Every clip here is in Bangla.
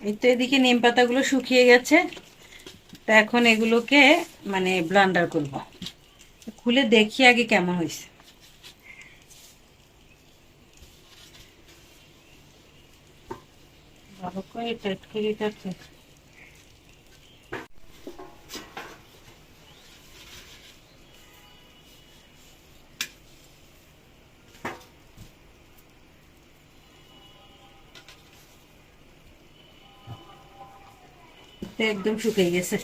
এই তো এদিকে নিম পাতাগুলো শুকিয়ে গেছে। তা এখন এগুলোকে মানে ব্লেন্ডার করব। খুলে দেখি আগে কেমন হয়েছে। ভালো করে টাইট করে কাটছে। একদম শুকিয়ে গেছে।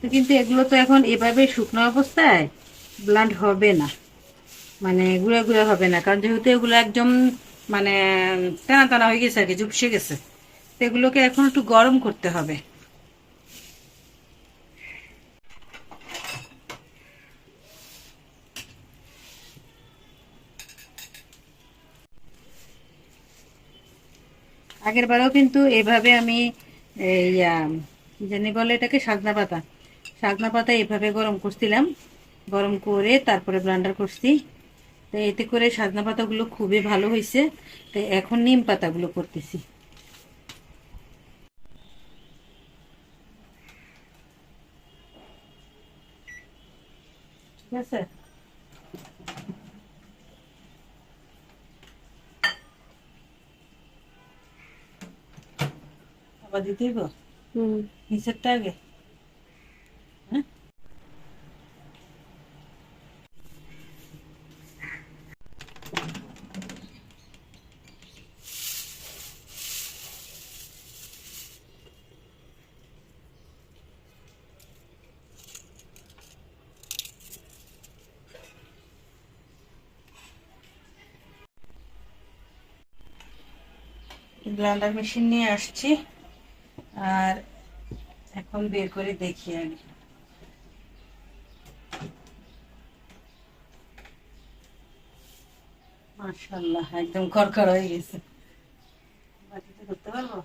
তো কিন্তু এগুলো তো এখন এভাবে শুকনো অবস্থায় ব্লেন্ড হবে না, মানে গুঁড়া গুঁড়া হবে না, কারণ যেহেতু এগুলো একদম মানে টানা টানা হয়ে গেছে আর কি, চুপসে গেছে। তো এগুলোকে এখন একটু গরম করতে হবে। আগের বারেও কিন্তু এভাবে আমি এই কি জানি বলে এটাকে, শাকনা পাতা এভাবে গরম করছিলাম। গরম করে তারপরে ব্লেন্ডার করছি। তো এতে করে শাকনা পাতাগুলো খুবই ভালো হয়েছে। তো এখন নিম পাতাগুলো করতেছি। ঠিক আছে। আবার দিতে হইব নিচেরটা আগে। হ্যাঁ, ব্লেন্ডার মেশিন নিয়ে আসছি। আর এখন বের করে দেখি আগে। মাশাআল্লাহ, একদম খড়খড় হয়ে গেছে। বাটিতে করতে পারবো?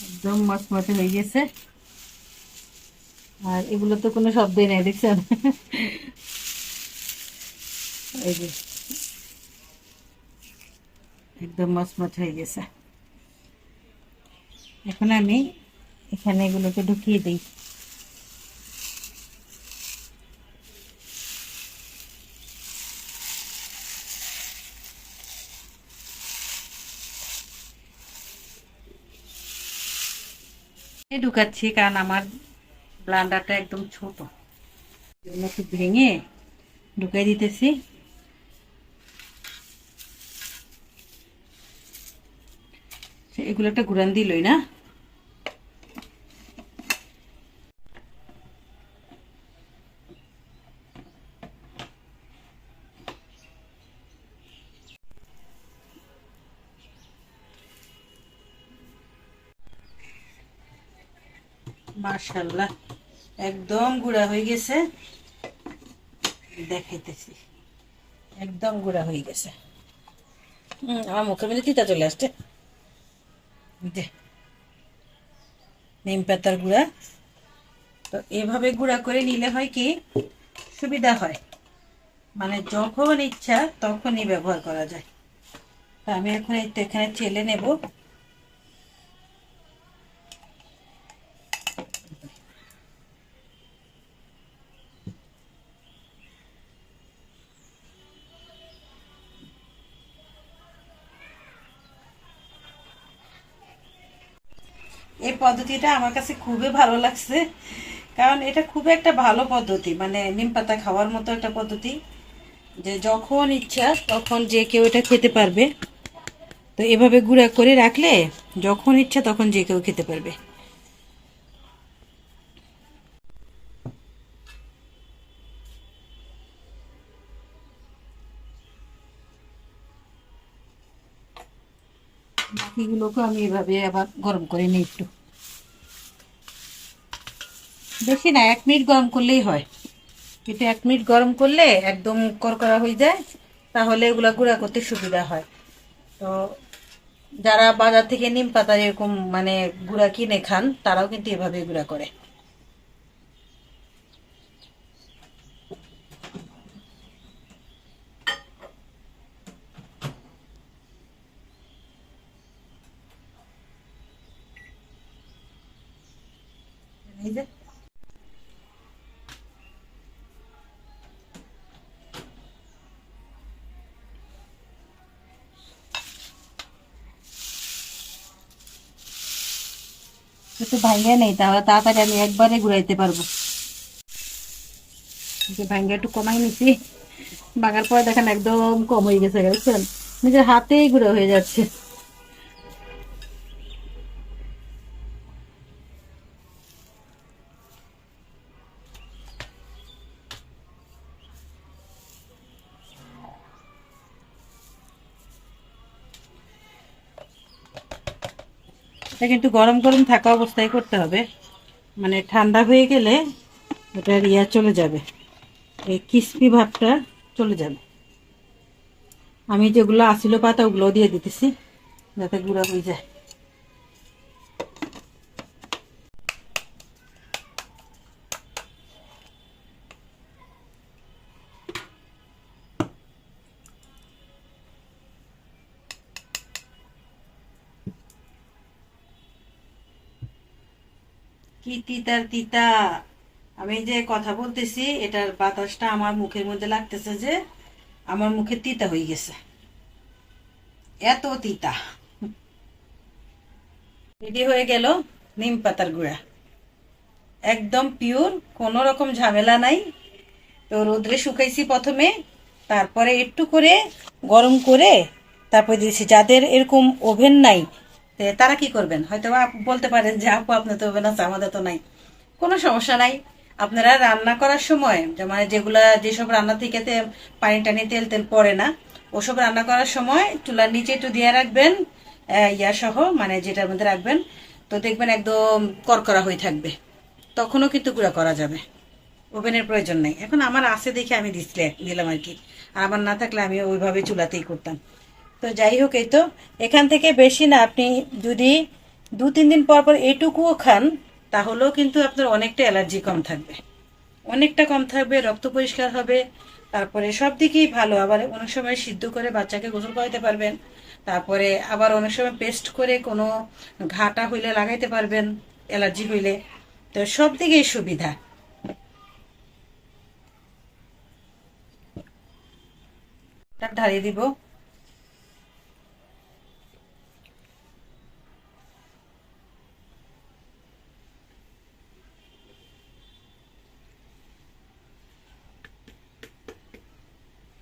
একদম মচমচে হয়ে গেছে। আর এগুলো তো কোনো শব্দই নাই, দেখছেন? এই যে একদম মচমচ হয়ে গেছে। এখন আমি এখানে এগুলোকে ঢুকিয়ে দিই। ঢুকাচ্ছি কারণ আমার ব্লান্ডারটা একদম ছোট, একটু ভেঙে ঢুকাই দিতেছি। এগুলো একটা ঘুরান দিলই না। মাশাআল্লাহ, একদম গুঁড়া হয়ে গেছে। দেখাইতেছি, একদম গুঁড়া হয়ে গেছে। আমার মুখের মধ্যে তিতা চলে আসছে। যে নিম পাতার গুঁড়া, তো এভাবে গুঁড়া করে নিলে হয় কি সুবিধা হয়, মানে যখন ইচ্ছা তখনই ব্যবহার করা যায়। তো আমি এখন এখানে ছেলে নেব। এই পদ্ধতিটা আমার কাছে খুবই ভালো লাগছে, কারণ এটা খুব একটা ভালো পদ্ধতি, মানে নিম পাতা খাওয়ার মতো একটা পদ্ধতি, যে যখন ইচ্ছা তখন যে কেউ এটা খেতে পারবে। তো এভাবে গুঁড়া করে রাখলে যখন ইচ্ছা তখন যে কেউ খেতে পারবে। বাকিগুলোকে আমি এভাবে আবার গরম করে নিই একটু, বেশি না, 1 মিনিট গরম করলেই হয়। এটা 1 মিনিট গরম করলে একদম করকরা হয়ে যায়, তাহলে এগুলা গুঁড়া করতে সুবিধা হয়। তো যারা বাজার থেকে নিম পাতা এরকম মানে গুঁড়া কিনে খান, তারাও কিন্তু এভাবে গুঁড়া করে। যে একটু ভাঙ্গে নেই, তাহলে তাড়াতাড়ি আমি একবারে ঘুরাইতে পারবো। ভাঙ্গে একটু কমাই নিছি, ভাঙার পরে দেখেন একদম কম হয়ে গেছে, বুঝছেন, নিজের হাতেই গুঁড়ো হয়ে যাচ্ছে। এটা কিন্তু গরম গরম থাকা অবস্থায় করতে হবে, মানে ঠান্ডা হয়ে গেলে ওটা ইয়া চলে যাবে, এই ক্রিস্পি ভাবটা চলে যাবে। আমি যেগুলো আসিল পাতা ওগুলো দিয়ে দিতেছি যাতে গুঁড়া হয়ে যায়। কি তিতার তিতা, আমি যে কথা বলতেছি এটার বাতাসটা আমার মুখের মধ্যে লাগতেছে যে আমার মুখে তিতা হয়ে গেছে, এত তিতা। রেডি হয়ে গেল নিম পাতার গুঁড়া, একদম পিওর, কোনো রকম ঝামেলা নাই। তো রোদ্রে শুকাইছি প্রথমে, তারপরে একটু করে গরম করে তারপরে দিয়েছি। যাদের এরকম ওভেন নাই তারা কি করবেন, হয়তো বলতে পারেন যে আপু আপনার তো ওভেন আছে, আমাদের তো নাই। কোনো সমস্যা নাই, আপনারা রান্না করার সময় মানে যেসব রান্না থেকে পানি টানি তেল তেল পড়ে না, ওসব রান্না করার সময় চুলার নিচে একটু দিয়ে রাখবেন, ইয়া সহ মানে যেটার মধ্যে রাখবেন, তো দেখবেন একদম করকরা হয়ে থাকবে, তখনও কিন্তু গুঁড়া করা যাবে, ওভেনের প্রয়োজন নেই। এখন আমার আছে দেখে আমি দিলাম আর কি, আর আমার না থাকলে আমি ওইভাবে চুলাতেই করতাম। তো যাই হোক, এই তো এখান থেকে বেশি না, আপনি যদি 2-3 দিন পর পর এইটুকুও খান তাহলেও কিন্তু আপনার অনেকটা অ্যালার্জি কম থাকবে, অনেকটা কম থাকবে, রক্ত পরিষ্কার হবে, তারপরে সব দিকেই ভালো। আবার অনেক সময় সিদ্ধ করে বাচ্চাকে গোসল করাতে পারবেন, তারপরে আবার অনেক সময় পেস্ট করে কোনো ঘাটা হইলে লাগাইতে পারবেন অ্যালার্জি হইলে, তো সব দিকেই সুবিধা। ঢালিয়ে দিব।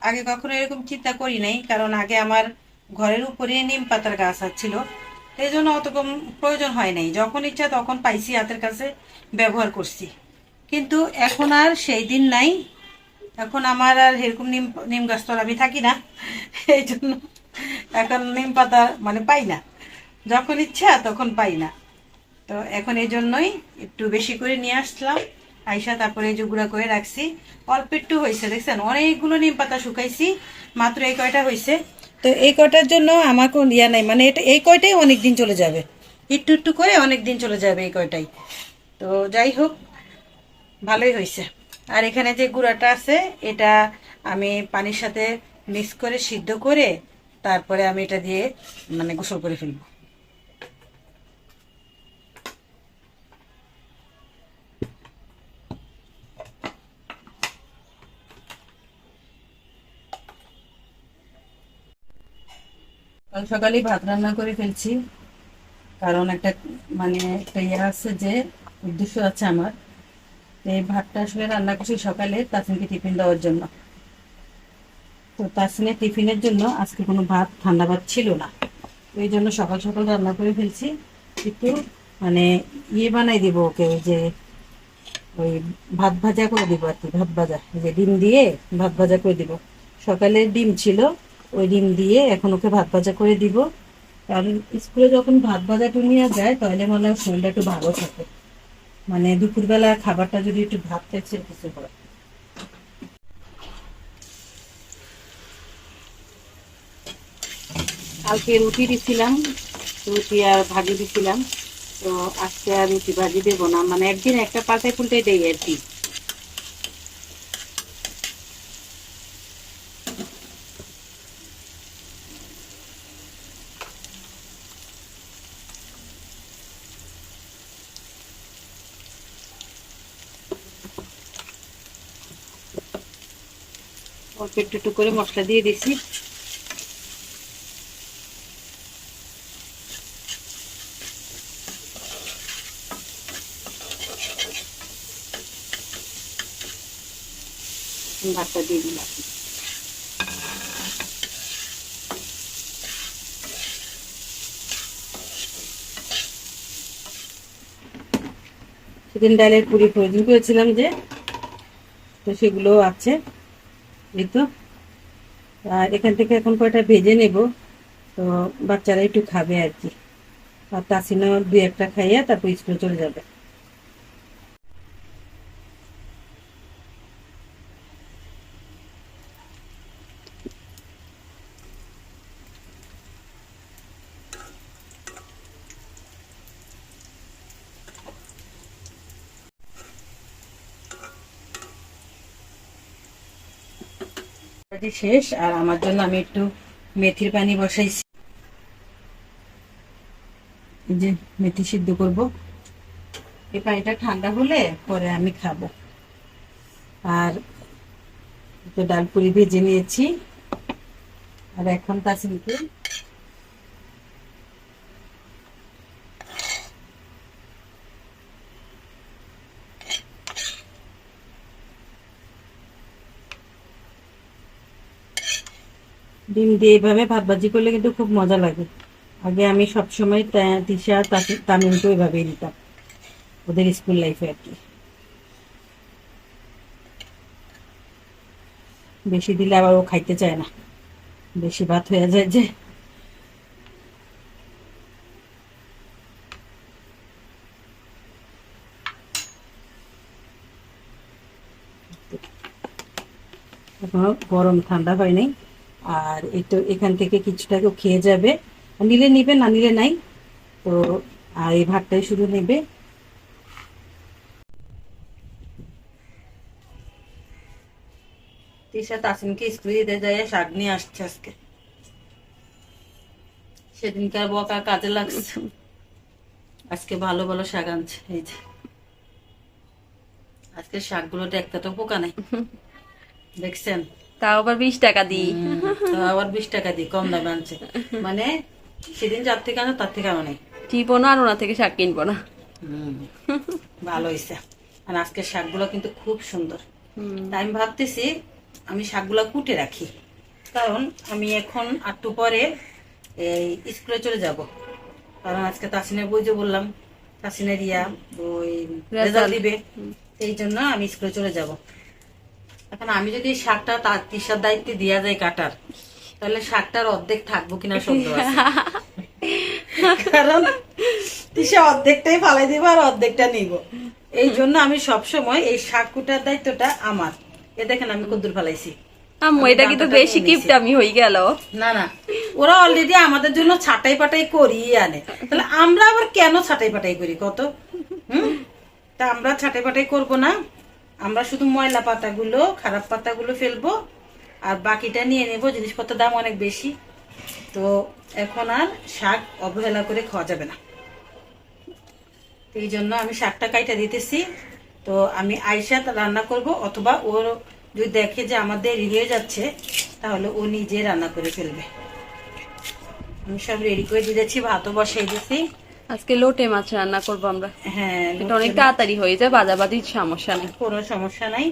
আগে কখনো এরকম চিন্তা করি নাই, কারণ আগে আমার ঘরের উপরে নিম পাতার গাছ ছিল, এই জন্য অত কম প্রয়োজন হয় নাই, যখন ইচ্ছা তখন পাইছি হাতের কাছে, ব্যবহার করছি। কিন্তু এখন আর সেই দিন নাই, এখন আমার আর এরকম নিম নিম গাছ তো আর আমি থাকি না, এই জন্য এখন নিম পাতা মানে পাই না, যখন ইচ্ছা তখন পাই না। তো এখন এই জন্যই একটু বেশি করে নিয়ে আসলাম, আইসা তারপরে এই যে গুঁড়া করে রাখছি। অল্প একটু হয়েছে, দেখছেন অনেকগুলো নিম পাতা শুকাইছি, মাত্র এই কয়টা হয়েছে। তো এই কয়টার জন্য আমার কোন ইয়া নাই, মানে এটা এই কয়টাই অনেক দিন চলে যাবে, একটু একটু করে অনেক দিন চলে যাবে এই কয়টাই। তো যাই হোক, ভালোই হয়েছে। আর এখানে যে গুঁড়াটা আছে এটা আমি পানির সাথে মিক্স করে সিদ্ধ করে তারপরে আমি এটা দিয়ে মানে গোসল করে ফেলবো। কাল সকালেই ভাত রান্না করে ফেলছি, কারণ একটা মানে একটা ইয়ে আছে যে উদ্দেশ্য আছে আমার, এই ভাতটা আসলে রান্না করছি সকালে তাসিনকে টিফিন দেওয়ার জন্য। তো তাসিনের টিফিনের জন্য আজকে কোনো ভাত, ঠান্ডা ভাত ছিল না, এই জন্য সকাল সকাল রান্না করে ফেলছি। একটু মানে ইয়ে বানাই দিব ওকে, ওই যে ওই ভাত ভাজা করে দিব আর কি, ভাত ভাজা যে ডিম দিয়ে ভাত ভাজা করে দিব। সকালে ডিম ছিল, ওই ডিম দিয়ে এখন ওকে ভাত ভাজা করে দিব, কারণ স্কুলে যখন ভাত ভাজাটা নিয়ে যায় তাহলে মনে হয় শরীরটা একটু ভালো থাকে, মানে দুপুরবেলা খাবারটা যদি একটু ভাত খেতে কিছু হয়। কালকে রুটি দিছিলাম, রুটি আর ভাজি দিছিলাম, তো আজকে আর রুটি ভাজি দেবো না, মানে একদিন একটা পাতায় ফুলটে দেই আর কি। অল্প একটু করে মশলা দিয়ে দিছি। ভাতটা দিয়ে দিলাম। সেদিন ডালের পুরি ফ্রোজেন করেছিলাম যে, তো সেগুলো আছে এই তো। আর এখান থেকে এখন কয়টা ভেজে নেব, তো বাচ্চারা একটু খাবে আর কি। আর তাসিনা 2-1টা খাইয়া তারপর স্কুলে চলে যাবে। শেষ। আর আমার জন্য আমি একটু মেথির পানি বসাইছি, এই যে মেথি সিদ্ধ করব। এই পানিটা ঠান্ডা হলে পরে আমি খাবো। আর তো ডাল পুরি ভেজে নিয়েছি। আর এখন তাসিনকে ডিম দিয়ে এইভাবে ভাত ভাজি করলে কিন্তু খুব মজা লাগে। আগে আমি সবসময় তিশা তামিমকে ওইভাবেই দিতাম, ওদের স্কুল লাইফে আর কি। বেশি দিলে আবার ও খাইতে চায় না, বেশি ভাত হয়ে যায় যে। এখনো গরম ঠান্ডা হয় নাই। আর এই তো এখান থেকে কিছুটা কেউ খেয়ে যাবে, নিলে নিবে না নিলে নাই। তো আর এই ভাতটাই শুধু নেবে। তিশা তাসিমকে স্কুলে দিতে যায় শাক নিয়ে আসছে আজকে। সেদিনকার বকা কাজে লাগছে, আজকে ভালো ভালো শাক আনছে। এই যে আজকে শাকগুলোতে একটা তো পোকা নাই, দেখছেন? তাও আবার 20 টাকা দিই। আবার 20 টাকা দিই, কম দামে আনছে। মানে সেদিন যার থেকে আনো তার থেকে আনো নেই। টিপো না আর ওনা থেকে শাক কিনবো না। ভালো হয়েছে। আর আজকের শাকগুলো কিন্তু খুব সুন্দর। তাই আমি ভাবতেছি আমি শাকগুলো কুটে রাখি, কারণ আমি এখন একটু পরে এই স্কুলে চলে যাব। কারণ আজকে তাসিনের বই যে বললাম, তাসিনের ওই রেজাল্ট দিবে, এই জন্য আমি স্কুলে চলে যাব। এখন আমি যদি শাকটা তার তিশার দায়িত্বে দেওয়া যায় কাটার, তাহলে শাকটার অর্ধেক থাকবো কিনা সন্দেহ আছে। কারণ তিশা অর্ধেকটাই ফালাই দিব আর অর্ধেকটা নিব। এই জন্য আমি সবসময় এই শাক কুটার দায়িত্বটা আমার। এ দেখেন আমি কদ্দুর ফালাইছি। আম্মু এটা কিন্তু বেশি কিপটা আমি হই গেল। না না, ওরা অলরেডি আমাদের জন্য ছাটাই পাটাই করিয়ে আনে, তাহলে আমরা আবার কেন ছাটাই পাটাই করি কত? তা আমরা ছাটাই পাটাই করবো না, আমরা শুধু ময়লা পাতাগুলো খারাপ পাতাগুলো ফেলবো আর বাকিটা নিয়ে নেবো। জিনিসপত্রের দাম অনেক বেশি, তো এখন আর শাক অবহেলা করে খাওয়া যাবে না। এই জন্য আমি শাকটা কাইটা দিতেছি। তো আমি আয়শা রান্না করব, অথবা ও যদি দেখে যে আমার দেরি হয়ে যাচ্ছে তাহলে ও নিজে রান্না করে ফেলবে। আমি সব রেডি করে দিয়ে যাচ্ছি, ভাতও বসাই দিছি। আজকে লোটে মাছ রান্না করবো আমরা। হ্যাঁ, এটা অনেক তাড়াতাড়ি হয়ে যায়, বাজাবাজির সমস্যা নেই, কোনো সমস্যা নাই।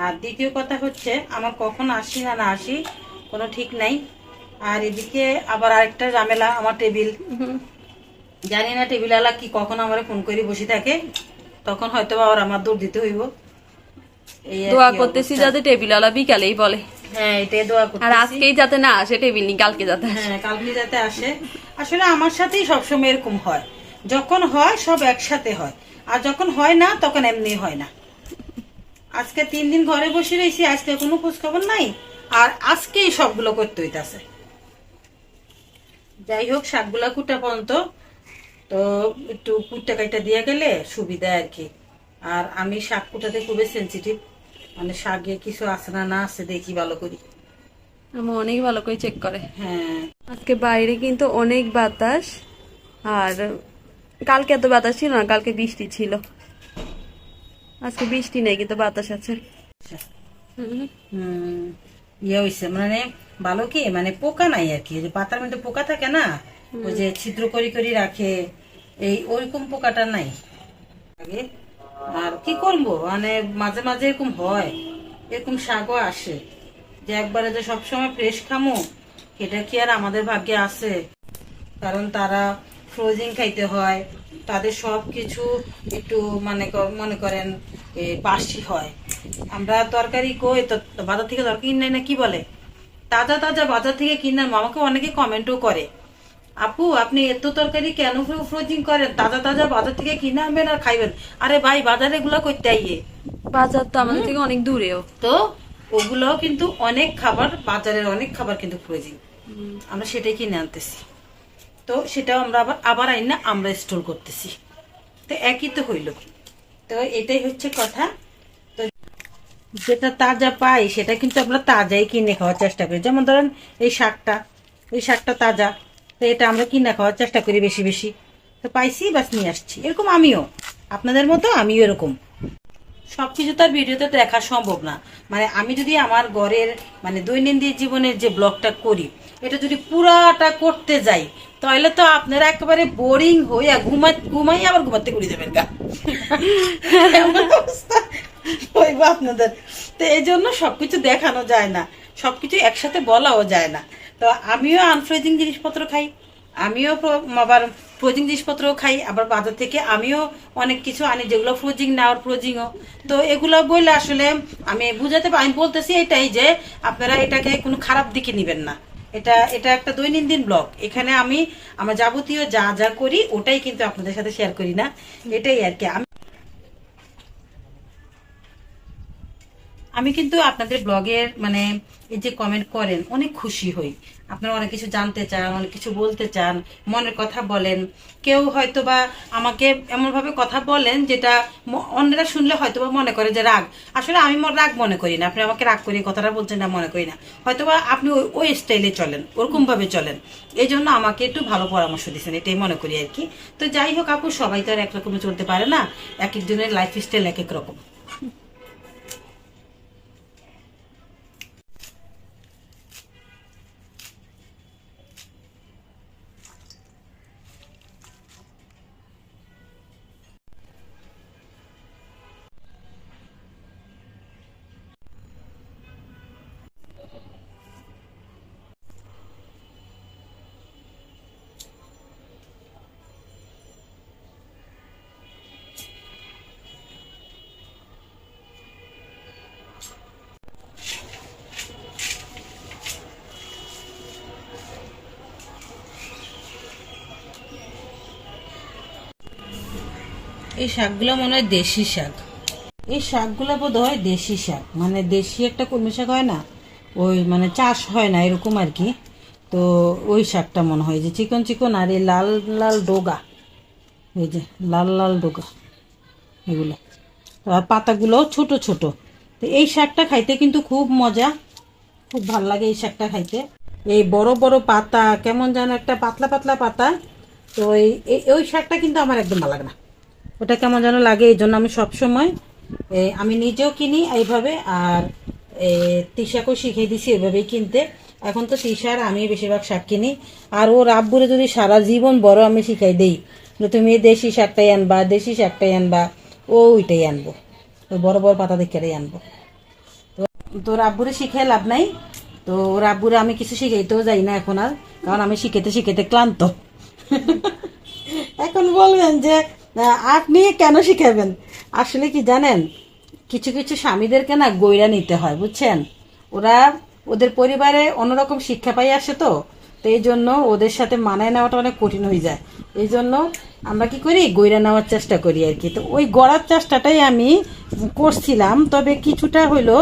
আর দ্বিতীয় কথা হচ্ছে আমার কখন আসি না না আসি কোনো ঠিক নাই। আর এদিকে আবার আরেকটা ঝামেলা, আমার টেবিল, জানি না টেবিলওয়ালা কি কখন আমার ফোন করে বসে থাকে, তখন হয়তো আবার আমার দৌড় দিতে হইব। দোয়া করতেছি যাতে টেবিলওয়ালা বিকালেই বলে। হ্যাঁ, এটাই দোয়া আর করতেছি। আজকেই যাতে না আসে টেবিল নিয়ে, কালকে যাতে আসে। হ্যাঁ, কালকে যাতে আসে। আসলে আমার সাথেই সবসময় এরকম হয়, যখন হয় সব একসাথে হয়, আর যখন হয় না তখন এমনি হয় না। আজকে 3 দিন ঘরে বসে রয়েছি, আজকে কোনো খোঁজ খবর নাই, আর আজকেই সবগুলো করতে হইতাছে। যাই হোক, শাকগুলা কুটা পর্যন্ত তো একটু কুটটা কাইটা দিয়ে গেলে সুবিধা আর কি। আর আমি শাক কুটাতে খুবই সেন্সিটিভ, মানে শাকে কিছু আছে না না আছে দেখি ভালো করি। আমি অনেক ভালো করে চেক করে। হ্যাঁ, আজকে বাইরে কিন্তু অনেক বাতাস, আর কালকে এত বাতাস ছিল না, কালকে বৃষ্টি ছিল। আজকে বৃষ্টি নেই কিন্তু বাতাস আছে। ইয়ে হয়েছে, মানে ভালো কি মানে পোকা নাই আর কি, যে পাতার মধ্যে পোকা থাকে না, ওই যে ছিদ্র করি করি রাখে, এই ওইরকম পোকাটা নাই আগে। আর কি করবো, মানে মাঝে মাঝে এরকম হয়, এরকম শাকও আসে, যে একবারে যে সবসময় ফ্রেশ খামো এটা কি আর আমাদের ভাগ্যে আছে? কারণ তারা ফ্রোজিং খাইতে হয়, তাদের সব কিছু একটু মানে মনে করেন বাসি হয়। আমরা তরকারি কই তো বাজার থেকে তরকারি কিনে না, কি বলে তাজা তাজা বাজার থেকে কিনে আনবো। আমাকে অনেকে কমেন্টও করে, আপু আপনি এত তরকারি কেন ফ্রোজিং করেন, তাজা তাজা বাজার থেকে কিনে আনবেন আর খাইবেন। আরে ভাই, বাজারে এগুলো করতে আইয়ে, বাজার তো আমাদের থেকে অনেক দূরেও। তো ওগুলো কিন্তু অনেক খাবার, বাজারের অনেক খাবার কিন্তু ফ্রোজিং, আমরা সেটাই কিনে আনতেছি। তো সেটাও আমরা আবার আবার আইনা আমরা স্টোর করতেছি, তো একই তো হইল। তো এটাই হচ্ছে কথা। তো যেটা তাজা পাই সেটা কিন্তু আমরা তাজাই কিনে খাওয়ার চেষ্টা করি। যেমন ধরেন এই শাকটা, এই শাকটা তাজা, তো এটা আমরা কিনে খাওয়ার চেষ্টা করি বেশি বেশি। তো পাইছি বাস নিয়ে আসছি, এরকম আমিও আপনাদের মতো আমিও এরকম। সবকিছু তার ভিডিওতে দেখা সম্ভব না। মানে আমি যদি আমার ঘরের মানে দৈনন্দিন জীবনের যে ব্লগটা করি, এটা যদি পুরাটা করতে যাই তাহলে তো আপনারা একেবারে বোরিং হইয়া ঘুমাই আবার ঘুমাতে করে দেবেন গা, এমন অবস্থা হইব আপনাদের। তো এই জন্য সবকিছু দেখানো যায় না, সবকিছু একসাথে বলাও যায় না। তো আমিও আনফ্রোজিং জিনিসপত্র খাই, আমিও আবার ফ্রোজিং জিনিসপত্র খাই, আবার বাজার থেকে আমিও অনেক কিছু আনি যেগুলো ফ্রোজিং না আর ফ্রোজিংও। তো এগুলো বললে আসলে আমি বুঝাতে আমি বলতেছি এটাই যে আপনারা এটাকে কোনো খারাপ দিকে নিবেন না। এটা এটা একটা দৈনন্দিন ব্লগ, এখানে আমি আমার যাবতীয় যা যা করি ওটাই কিন্তু আপনাদের সাথে শেয়ার করি না, এটাই আর কি। আমি কিন্তু আপনাদের ব্লগের মানে এই যে কমেন্ট করেন অনেক খুশি হই। আপনারা অনেক কিছু জানতে চান, অনেক কিছু বলতে চান, মনের কথা বলেন। কেউ হয়তো বা আমাকে এমন ভাবে কথা বলেন যেটা অন্যরা শুনলে হয়তো বা মনে করে যে রাগ। আসলে আমি রাগ মনে করি না, আপনি আমাকে রাগ করে কথাটা বলছেন না মনে করি না। হয়তো বা আপনি ওই স্টাইলে চলেন, ওরকম ভাবে চলেন, এই জন্য আমাকে একটু ভালো পরামর্শ দিচ্ছেন, এটাই মনে করি আর কি। তো যাই হোক আপু, সবাই তো আর একরকমই চলতে পারে না, এক একজনের লাইফ স্টাইল এক এক রকম। এই শাকগুলো মনে হয় দেশি শাক, এই শাকগুলো বোধ হয় দেশি শাক, মানে দেশি একটা কলমি শাক হয় না, ওই মানে চাষ হয় না এরকম আর কি। তো ওই শাকটা মনে হয় যে চিকন চিকন, আর এই লাল লাল ডোগা, এই যে লাল লাল ডোগা এগুলো, আর পাতাগুলো ছোট ছোট। তো এই শাকটা খাইতে কিন্তু খুব মজা, খুব ভাল লাগে এই শাকটা খাইতে। এই বড় বড় পাতা, কেমন যেন একটা পাতলা পাতলা পাতা, তো ওই শাকটা কিন্তু আমার একদম ভালো লাগে না, ওটা কেমন যেন লাগে। এই জন্য আমি সবসময় আমি নিজেও কিনি এইভাবে, আর তিশাকেও শিখিয়ে দিছি এভাবেই কিনতে। এখন তো তিশার আমি বেশিরভাগ শাক কিনি, আর ওর আব্বুরে যদি সারা জীবন বড় আমি শিখাই দেই তুমি দেশি শাকটাই আনবা, দেশি শাকটাই আনবা, ও ওইটাই আনবো, ওই বড় বড় পাতা দেখে আনবো। তো তোর আব্বুরে শিখাই লাভ নাই, তো ওর আব্বুরে আমি কিছু শিখাইতেও যাই না এখন আর, কারণ আমি শিখাইতে শিখাইতে ক্লান্ত। এখন বলবেন যে আপনি কেন শিখাবেন? আসলে কি জানেন, কিছু কিছু স্বামীদেরকে না গইরা নিতে হয়, বুঝছেন? ওরা ওদের পরিবারে অন্যরকম শিক্ষা পাই আসে, তো এই জন্য ওদের সাথে মানায় নেওয়াটা অনেক কঠিন হয়ে যায়। এই জন্য আমরা কি করি, গইরা নেওয়ার চেষ্টা করি আর কি। তো ওই গড়ার চেষ্টাটাই আমি করছিলাম, তবে কিছুটা হইলো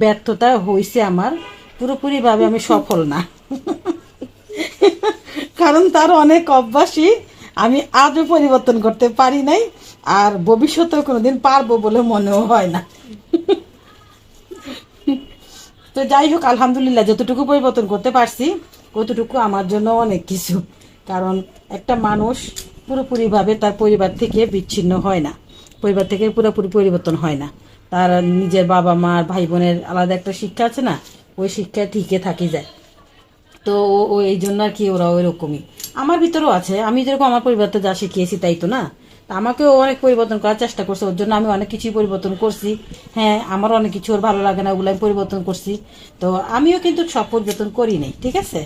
ব্যর্থতা হয়েছে আমার, পুরোপুরিভাবে আমি সফল না। কারণ তার অনেক অভ্যাসই আমি আজও পরিবর্তন করতে পারি নাই, আর ভবিষ্যতেও কোনোদিন পারবো বলে মনেও হয় না। তো যাই হোক, আলহামদুলিল্লাহ যতটুকু পরিবর্তন করতে পারছি ততটুকু আমার জন্য অনেক কিছু। কারণ একটা মানুষ পুরোপুরিভাবে তার পরিবার থেকে বিচ্ছিন্ন হয় না, পরিবার থেকে পুরোপুরি পরিবর্তন হয় না, তার নিজের বাবা মা ভাই বোনের আলাদা একটা শিক্ষা আছে না, ওই শিক্ষায় টিকে থাকি যায়। তো ও এই জন্য আর কি ওরা ওই রকমই। আমার ভিতরেও আছে, আমি যেরকম আমার পরিবর্তন যা শিখিয়েছি তাই তো না, তা আমাকেও অনেক পরিবর্তন করার চেষ্টা করছে, ওর জন্য আমি অনেক কিছুই পরিবর্তন করছি। হ্যাঁ, আমার অনেক কিছু ওর ভালো লাগে না, ওগুলো আমি পরিবর্তন করছি। তো আমিও কিন্তু সব পরিবর্তন করি নাই, ঠিক আছে।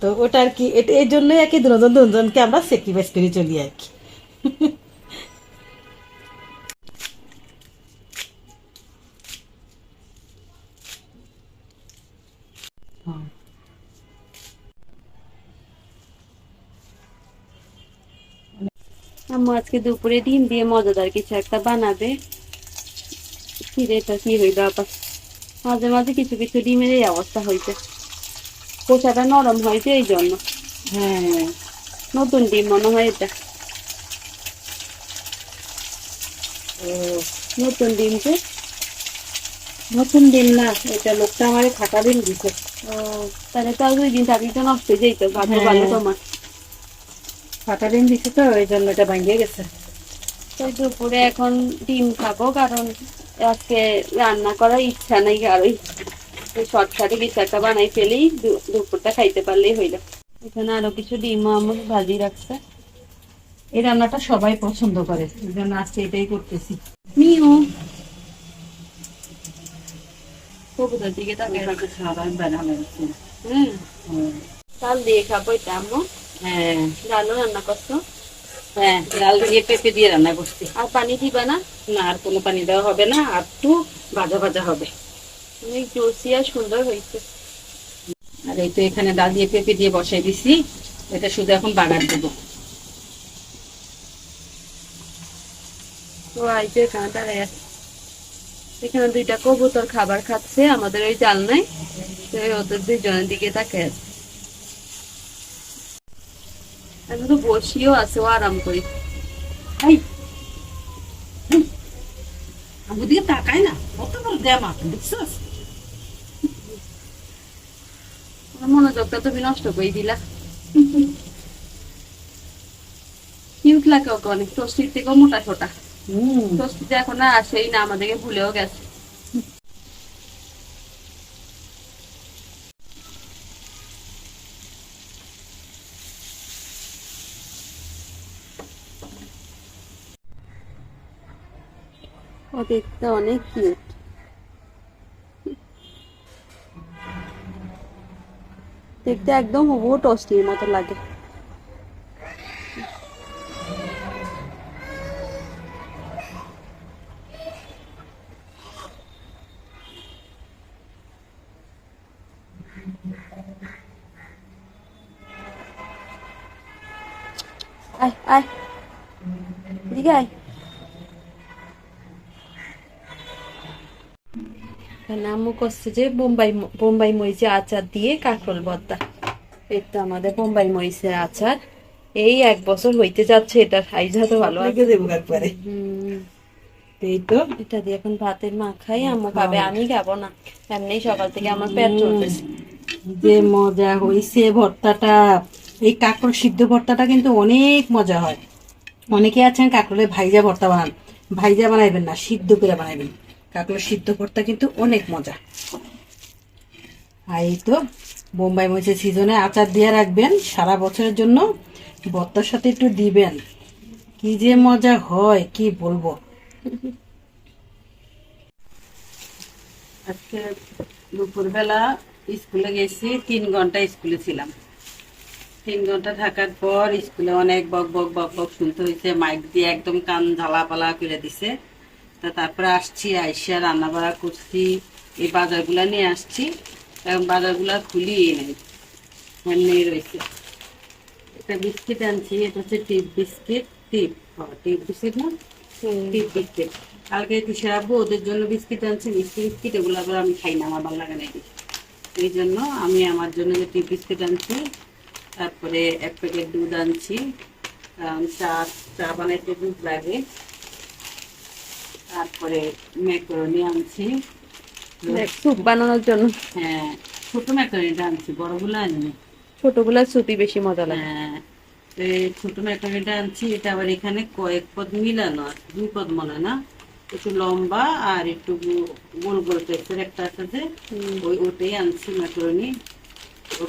তো ওটা আর কি, এটা এই জন্যই আর কি দুজন দুজনকে আমরা স্যাক্রিফাইস করে চলি আর কি। হ্যাঁ। আম্মু আজকে দুপুরে ডিম দিয়ে মজাদার কিছু একটা বানাবে। কি রে, এটা কি হইলো আবার? মাঝে মাঝে কিছু কিছু ডিমের এই অবস্থা হয়েছে, খোসাটা নরম হয়েছে এই জন্য। হ্যাঁ। নতুন ডিম মনে হয় এটা, ও, নতুন ডিম যে। নতুন দিন না, এটা লোকটা আমার ফাটা দিন দিছে। ও, তাহলে তো আর 2 দিন থাকলে তো নষ্ট হয়ে যেত, ভাগ্য হ্যাঁ। ভালো তোমার। ফাটা দিন দিছে তো এই জন্য এটা ভাঙিয়ে গেছে। তো দুপুরে এখন ডিম খাবো, কারণ আজকে রান্না করার ইচ্ছা নাই কারোই। শর্টকাটে কিছু একটা বানাই ফেলি, দুপুরটা খাইতে পারলেই হইলো। এখানে আরো কিছু ডিমও আমার ভাজি রাখছে। এই রান্নাটা সবাই পছন্দ করে, এই জন্য আজকে এটাই করতেছি। মিউ কবুতর দিকে তাকে সাধারণ বানানো হচ্ছে। চাল দিয়ে খাবো এটা আম্মু। হ্যাঁ। ডালও রান্না করছো? হ্যাঁ, ডাল দিয়ে পেঁপে দিয়ে রান্না করছি। আর পানি দিবা না? না, আর কোনো পানি দেওয়া হবে না, আর একটু ভাজা ভাজা হবে। অনেক জুসি আর সুন্দর হয়েছে। আর এই তো এখানে ডাল দিয়ে পেঁপে দিয়ে বসাই দিছি, এটা শুধু এখন বাগার দেবো। তো আইতে এখানে দাঁড়াই আছে। এখানে 2টা কবুতর খাবার খাচ্ছে, আমাদের ওই জাল নাই, তো ওদের 2জনের দিকে তাকায় আছে। আমি তো বসিও আছে, ও আরাম করি। এই, আমার দিকে তাকায় না, কত বড় দেয়া মা, দেখছিস? মনোযোগটা তুমি নষ্ট করে দিলা। কিউট লাগে ওকে অনেক, টস্টির থেকেও মোটা ছোটা। টস্টিতে এখন আর আসেই না, আমাদেরকে ভুলেও গেছে। ও দেখতে অনেক কিউট। দেখতে একদম হুবহু টস্টির মতো লাগে। আয় আয়, এদিকে আয়। আম্মু করছে যে বোম্বাই মরিচের আচার দিয়ে কাঁকরোল ভর্তা। এটা আমাদের বোম্বাই মরিচের আচার, এই 1 বছর হইতে যাচ্ছে, এটা সাইজ তো ভালো আছে। এই তো এটা দিয়ে এখন ভাতের মাখাই আম্মু খাবে, আমি খাবো না, এমনি সকাল থেকে আমার পেট চলতেছে। যে মজা হইছে ভর্তাটা, এই কাঁকরোল সিদ্ধ ভর্তাটা কিন্তু অনেক মজা হয়। অনেকে আছেন কাঁকরোলের ভাইজা ভর্তা বানান, ভাইজা বানাইবেন না, সিদ্ধ করে বানাইবেন। কাঁকরোল সিদ্ধ ভর্তা কিন্তু অনেক মজা। আর এই তো বোম্বাই মরিচের সিজনে আচার দিয়ে রাখবেন সারা বছরের জন্য, ভর্তার সাথে একটু দিবেন, কি যে মজা হয় কি বলবো। আজকে দুপুরবেলা স্কুলে গেছি, 3 ঘন্টা স্কুলে ছিলাম। 3 ঘন্টা থাকার পর স্কুলে অনেক বক বক বক বক শুনতে হয়েছে, মাইক দিয়ে একদম কান ঝালাপালা করে দিছে। তা তারপরে আসছি, আইসা রান্না বাড়া করছি, এই বাজারগুলা নিয়ে আসছি, কারণ বাজারগুলা খুলিয়ে নেই, এমনি রয়েছে। একটা বিস্কিট আনছি, এটা হচ্ছে টিপ বিস্কিট। টিপ বিস্কিট না, টিপ বিস্কিট। কালকে কিসের আব্বু ওদের জন্য বিস্কিট আনছি, বিস্কিট এগুলো আবার আমি খাই না, আমার ভালো লাগে না। এই জন্য আমি আমার জন্য যে টিপ বিস্কিট আনছি, তারপরে 1 প্যাকেট দুধ আনছি, কারণ চা বানাইতে দুধ লাগে। তারপরে ম্যাকারনি আনছি, স্যুপ বানানোর জন্য। হ্যাঁ, ছোট ম্যাকারনিটা আনছি, বড়গুলো আনিনি। ছোটগুলার স্যুপই বেশি মজা লাগে। হ্যাঁ, তো এই ছোট ম্যাকারনিটা আনছি। এটা আবার এখানে কয়েক পদ মিলানো আছে, 2 পদ মনে হয় না, একটু লম্বা আর একটু গোল গোল টাইপের একটা আছে যে ওটাই আনছি ম্যাকারনি। ও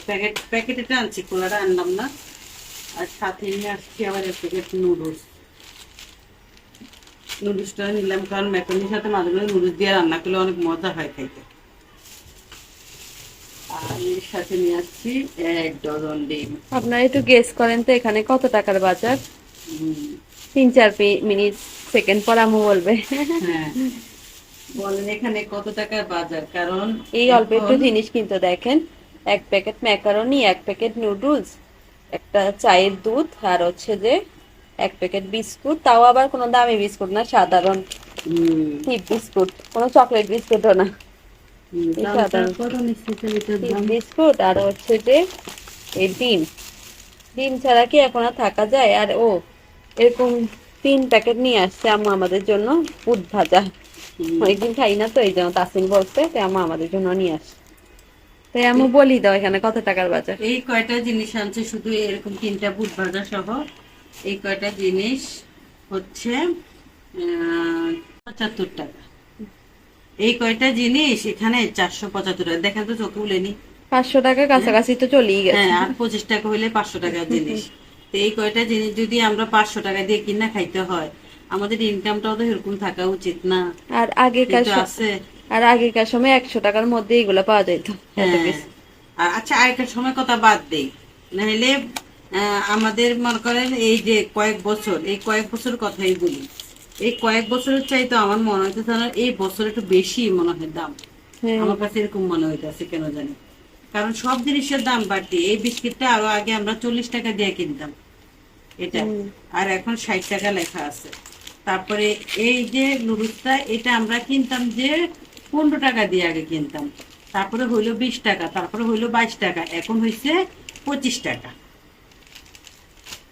প্যাকেটটা আনছি, খোলাটা আনলাম না। আর সাথে নিয়ে আসছি আবার এক প্যাকেট নুডলসটা নিলাম, কারণ ম্যাকারনির সাথে মাঝে মাঝে নুডলস দিয়ে রান্না করলে অনেক মজা হয় খাইতে। আর এর সাথে নিয়ে আসছি 1 ডজন ডিম। আপনারা একটু গেস করেন তো এখানে কত টাকার বাজার? 3-4 মিনিট সেকেন্ড পর আম্মু বলবে। হ্যাঁ, বলেন এখানে কত টাকার বাজার, কারণ এই অল্প একটু জিনিস কিন্তু দেখেন, 1 প্যাকেট ম্যাকারনি, 1 প্যাকেট নুডলস, একটা চায়ের দুধ, আর হচ্ছে যে 1 প্যাকেট বিস্কুট, তাও আবার কোনো দামি বিস্কুট না, সাধারণ টিপ বিস্কুট, কোনো চকলেট বিস্কুটও না, এই সাধারণ টিপ বিস্কুট। আর হচ্ছে যে এই ডিম ছাড়া কি এখন আর থাকা যায়? আর এরকম 3 প্যাকেট নিয়ে আসছে আম্মু আমাদের জন্য বুট ভাজা। অনেকদিন খাই না তো, এই জন্য তাসিন বলছে তাই আম্মু আমাদের জন্য নিয়ে আসছে। তাই আম্মু বলি দাও এখানে কত টাকার বাজার। এই কয়টা জিনিস আনছে শুধু এরকম 3টা বুট ভাজা সহ। এই কয়টা জিনিস হচ্ছে 75 টাকা। এই কয়টা জিনিস এখানে 475 টাকা। দেখেন তো চোখে উলেনি। 500 টাকা কাছাকাছি তো চলেই গেছে। হ্যাঁ, আর 25 টাকা হইলে 500 টাকার জিনিস। তো এই কয়টা জিনিস যদি আমরা 500 টাকা দিয়ে কিনা খাইতে হয়, আমাদের ইনকামটাও তো এরকম থাকা উচিত না? আর আগেকার কিন্তু আছে। আগেকার সময় 100 টাকার মধ্যে এগুলো পাওয়া যেত। এত হ্যাঁ, কিছু। আর আচ্ছা আগেকার সময় কথা বাদ দেই, নাহলে আমাদের মনে করেন এই যে কয়েক বছর কথাই বলি। এই কয়েক বছরের চাইতে আমার মনে হইতেছে না এই বছর একটু বেশি মনে হয় দাম। হ্যাঁ। আমার কাছে এরকম মনে হইতেছে, কেন জানি। কারণ সব জিনিসের দাম বাড়তি। এই বিস্কিটটা আরো আগে আমরা 40 টাকা দিয়ে কিনতাম এটা, আর এখন 60 টাকা লেখা আছে। তারপরে এই যে নুডলসটা, এটা আমরা কিনতাম যে 15 টাকা দিয়ে আগে কিনতাম, তারপরে হইলো 20 টাকা, তারপরে হইলো 22 টাকা, এখন হইছে 25 টাকা।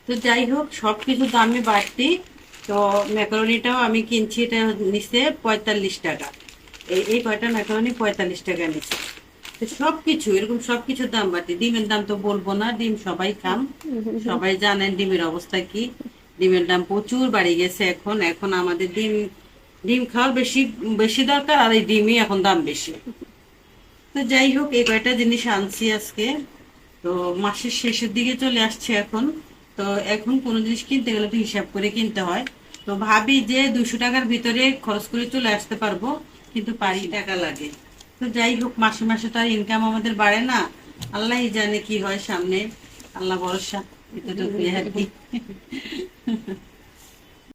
তো যাই হোক, সবকিছু দামে বাড়তি। তো ম্যাকারনিটাও আমি কিনছি, এটা নিচ্ছে 45 টাকা। এই কয়টা ম্যাকারনি 45 টাকা নিচ্ছে। তো সবকিছু এরকম, সবকিছুর দাম বাড়তি। ডিমের দাম তো বলবো না, ডিম সবাই খান, সবাই জানেন ডিমের অবস্থা কি। ডিমের দাম প্রচুর বাড়ি গেছে এখন। এখন আমাদের ডিম খাওয়ার বেশি বেশি দরকার, আর এই ডিমই এখন দাম বেশি। তো যাই হোক, এই কয়টা জিনিস আনছি আজকে। তো মাসের শেষের দিকে চলে আসছে এখন। তো এখন কোনো জিনিস কিনতে গেলে তো হিসাব করে কিনতে হয়। তো ভাবি যে 200 টাকার ভিতরে খরচ করে চলে আসতে পারবো, কিন্তু পারি টাকা লাগে। তো যাই হোক, মাসে মাসে তো আর ইনকাম আমাদের বাড়ে না। আল্লাহই জানে কি হয় সামনে, আল্লাহ ভরসা, এতটুকুই আর কি।